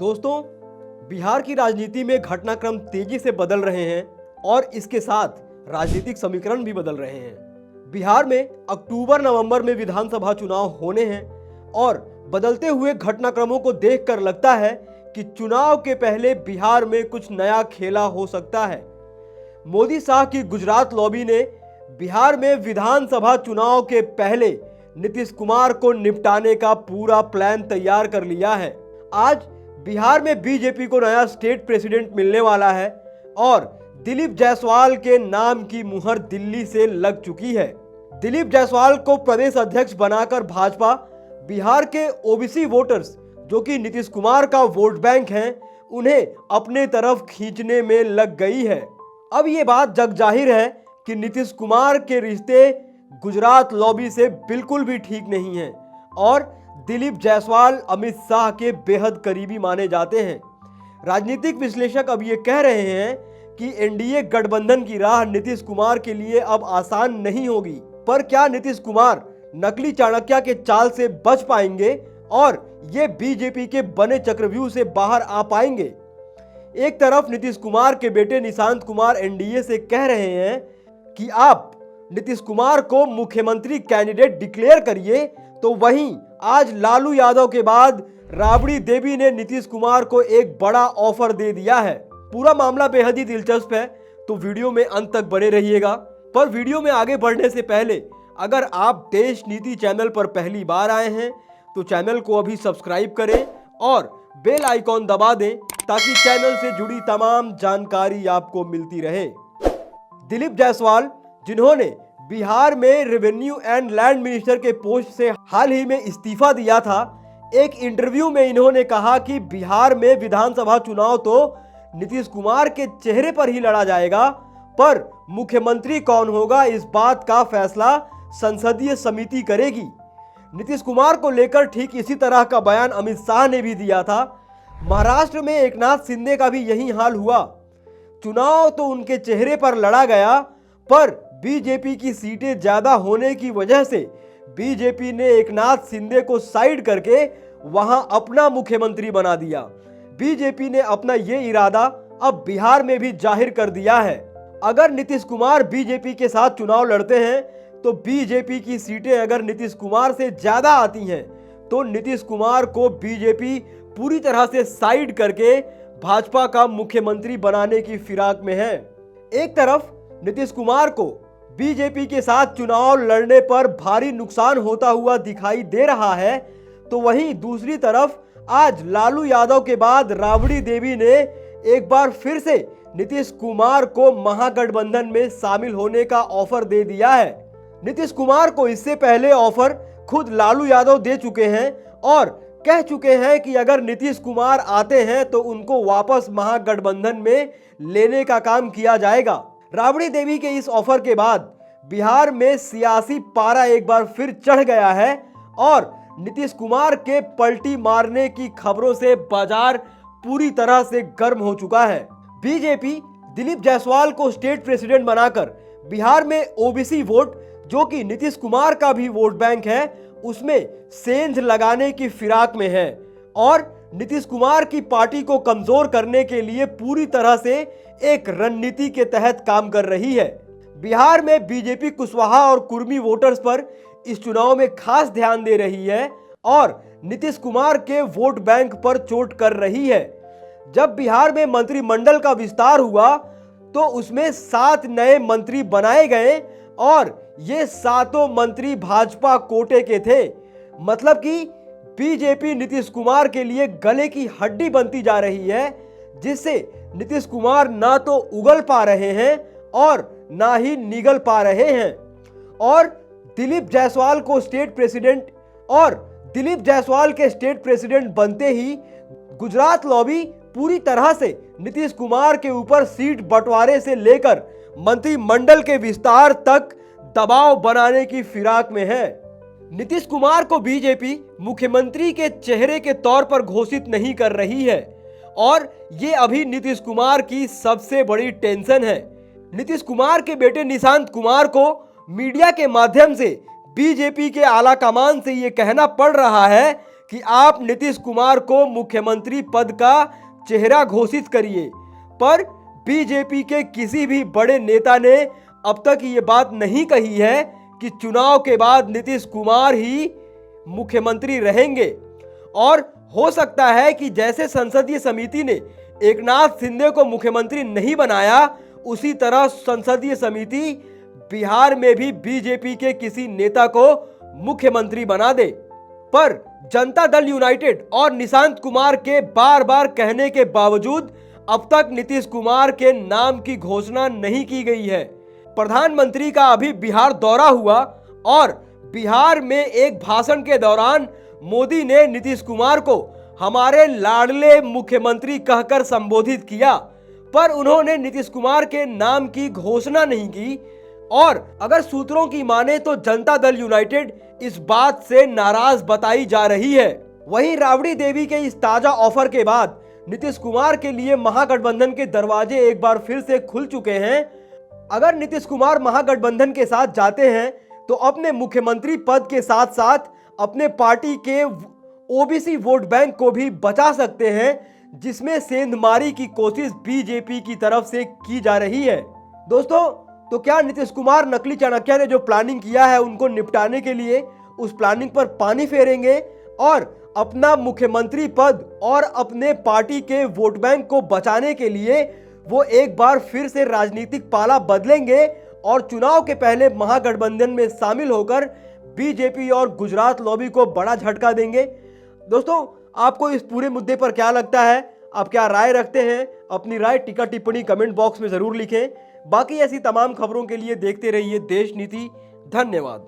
दोस्तों, बिहार की राजनीति में घटनाक्रम तेजी से बदल रहे हैं और इसके साथ राजनीतिक समीकरण भी बदल रहे हैं। बिहार में अक्टूबर-नवंबर में विधानसभा चुनाव होने हैं और बदलते हुए घटनाक्रमों को देखकर लगता है कि चुनाव के पहले बिहार में कुछ नया खेला हो सकता है। मोदी शाह की गुजरात लॉबी ने बिहार में विधानसभा चुनाव के पहले नीतीश कुमार को निपटाने का पूरा प्लान तैयार कर लिया है। आज बिहार में बीजेपी को नया स्टेट प्रेसिडेंट मिलने वाला है और दिलीप जायसवाल के नाम की मुहर दिल्ली से लग चुकी है। दिलीप जायसवाल को प्रदेश अध्यक्ष बनाकर भाजपा बिहार के ओबीसी वोटर्स, जो कि नीतीश कुमार का वोट बैंक हैं, उन्हें अपने तरफ खींचने में लग गई है। अब ये बात जग जाहिर है कि नीतीश कुमार के रिश्ते गुजरात लॉबी से बिल्कुल भी ठीक नहीं हैं और दिलीप जायसवाल अमित शाह के बेहद करीबी माने जाते हैं। राजनीतिक विश्लेषक अब ये कह रहे हैं कि एनडीए गठबंधन की राह नीतीश कुमार के लिए अब आसान नहीं होगी। पर क्या नीतीश कुमार नकली चाणक्य के चाल से बच पाएंगे और ये बीजेपी के बने चक्रव्यूह से बाहर आ पाएंगे? एक तरफ नीतीश कुमार के बेटे निशांत कुमार एनडीए से कह रहे हैं कि आप नीतीश कुमार को मुख्यमंत्री कैंडिडेट डिक्लेयर करिए, तो वहीं आज लालू यादव के बाद राबड़ी देवी ने नीतीश कुमार को एक बड़ा ऑफर दे दिया है। पूरा मामला बेहद ही दिलचस्प है, तो वीडियो में अंत तक बने रहिएगा। पर वीडियो में आगे बढ़ने से पहले अगर आप देश नीति चैनल पर पहली बार आए हैं तो चैनल को अभी सब्सक्राइब करें और बेल आइकॉन दबा दें ताकि चैनल से जुड़ी तमाम जानकारी आपको मिलती रहे। दिलीप जायसवाल, जिन्होंने बिहार में रेवेन्यू एंड लैंड मिनिस्टर के पोस्ट से हाल ही में इस्तीफा दिया था, एक इंटरव्यू में इन्होंने कहा कि बिहार में विधानसभा चुनाव तो नीतीश कुमार के चेहरे पर ही लड़ा जाएगा, पर मुख्यमंत्री कौन होगा इस बात का फैसला संसदीय समिति करेगी। नीतीश कुमार को लेकर ठीक इसी तरह का बयान अमित शाह ने भी दिया था। महाराष्ट्र में एकनाथ शिंदे का भी यही हाल हुआ। चुनाव तो उनके चेहरे पर लड़ा गया, पर बीजेपी की सीटें ज्यादा होने की वजह से बीजेपी ने एकनाथ शिंदे को साइड करके वहां अपना मुख्यमंत्री बना दिया। बीजेपी ने अपना ये इरादा अब बिहार में भी जाहिर कर दिया है। अगर नीतीश कुमार बीजेपी के साथ चुनाव लड़ते हैं तो बीजेपी की सीटें अगर नीतीश कुमार से ज्यादा आती हैं तो नीतीश कुमार को बीजेपी पूरी तरह से साइड करके भाजपा का मुख्यमंत्री बनाने की फिराक में है। एक तरफ नीतीश कुमार को बीजेपी के साथ चुनाव लड़ने पर भारी नुकसान होता हुआ दिखाई दे रहा है, तो वहीं दूसरी तरफ आज लालू यादव के बाद राबड़ी देवी ने एक बार फिर से नीतीश कुमार को महागठबंधन में शामिल होने का ऑफर दे दिया है। नीतीश कुमार को इससे पहले ऑफर खुद लालू यादव दे चुके हैं और कह चुके हैं कि अगर नीतीश कुमार आते हैं तो उनको वापस महागठबंधन में लेने का काम किया जाएगा। राबड़ी देवी के इस ऑफर के बाद बिहार में सियासी पारा एक बार फिर चढ़ गया है और नीतीश कुमार के पलटी मारने की खबरों से बाजार पूरी तरह से गर्म हो चुका है। बीजेपी दिलीप जायसवाल को स्टेट प्रेसिडेंट बनाकर बिहार में ओबीसी वोट, जो कि नीतीश कुमार का भी वोट बैंक है, उसमें सेंध लगाने की फिराक में है और नीतीश कुमार की पार्टी को कमजोर करने के लिए पूरी तरह से एक रणनीति के तहत काम कर रही है। बिहार में बीजेपी कुशवाहा और कुर्मी वोटर्स पर इस चुनाव में खास ध्यान दे रही है और नीतीश कुमार के वोट बैंक पर चोट कर रही है। जब बिहार में मंत्रिमंडल का विस्तार हुआ तो उसमें 7 नए मंत्री बनाए गए और ये 7 मंत्री भाजपा कोटे के थे। मतलब कि बीजेपी नीतीश कुमार के लिए गले की हड्डी बनती जा रही है, जिससे नीतीश कुमार ना तो उगल पा रहे हैं और ना ही निगल पा रहे हैं। और दिलीप जायसवाल के स्टेट प्रेसिडेंट बनते ही गुजरात लॉबी पूरी तरह से नीतीश कुमार के ऊपर सीट बंटवारे से लेकर मंत्रिमंडल के विस्तार तक दबाव बनाने की फिराक में है। नीतीश कुमार को बीजेपी मुख्यमंत्री के चेहरे के तौर पर घोषित नहीं कर रही है और ये अभी नीतीश कुमार की सबसे बड़ी टेंशन है। नीतीश कुमार के बेटे निशांत कुमार को मीडिया के माध्यम से बीजेपी के आला कमान से ये कहना पड़ रहा है कि आप नीतीश कुमार को मुख्यमंत्री पद का चेहरा घोषित करिए, पर बीजेपी के किसी भी बड़े नेता ने अब तक ये बात नहीं कही है कि चुनाव के बाद नीतीश कुमार ही मुख्यमंत्री रहेंगे। और हो सकता है कि जैसे संसदीय समिति ने एकनाथ शिंदे को मुख्यमंत्री नहीं बनाया, उसी तरह संसदीय समिति बिहार में भी बीजेपी के किसी नेता को मुख्यमंत्री बना दे। पर जनता दल यूनाइटेड और निशांत कुमार के बार बार कहने के बावजूद अब तक नीतीश कुमार के नाम की घोषणा नहीं की गई है। प्रधानमंत्री का अभी बिहार दौरा हुआ और बिहार में एक भाषण के दौरान मोदी ने नीतीश कुमार को हमारे लाडले मुख्यमंत्री कहकर संबोधित किया, पर उन्होंने नीतीश कुमार के नाम की घोषणा नहीं की। और अगर सूत्रों की माने तो जनता दल यूनाइटेड इस बात से नाराज बताई जा रही है। वहीं राबड़ी देवी के इस ताजा ऑफर के बाद नीतीश कुमार के लिए महागठबंधन के दरवाजे एक बार फिर से खुल चुके हैं। अगर नीतीश कुमार महागठबंधन के साथ जाते हैं तो अपने मुख्यमंत्री पद के साथ साथ अपने पार्टी के ओबीसी वोट बैंक को भी बचा सकते हैं, जिसमें सेंधमारी की कोशिश बीजेपी की तरफ से की जा रही है। दोस्तों, तो क्या नीतीश कुमार नकली चाणक्य ने जो प्लानिंग किया है उनको निपटाने के लिए उस प्लानिंग पर पानी फेरेंगे और अपना मुख्यमंत्री पद और अपने पार्टी के वोट बैंक को बचाने के लिए वो एक बार फिर से राजनीतिक पाला बदलेंगे और चुनाव के पहले महागठबंधन में शामिल होकर बीजेपी और गुजरात लॉबी को बड़ा झटका देंगे? दोस्तों, आपको इस पूरे मुद्दे पर क्या लगता है? आप क्या राय रखते हैं? अपनी राय टीका टिप्पणी कमेंट बॉक्स में जरूर लिखें। बाकी ऐसी तमाम खबरों के लिए देखते रहिए देश नीति। धन्यवाद।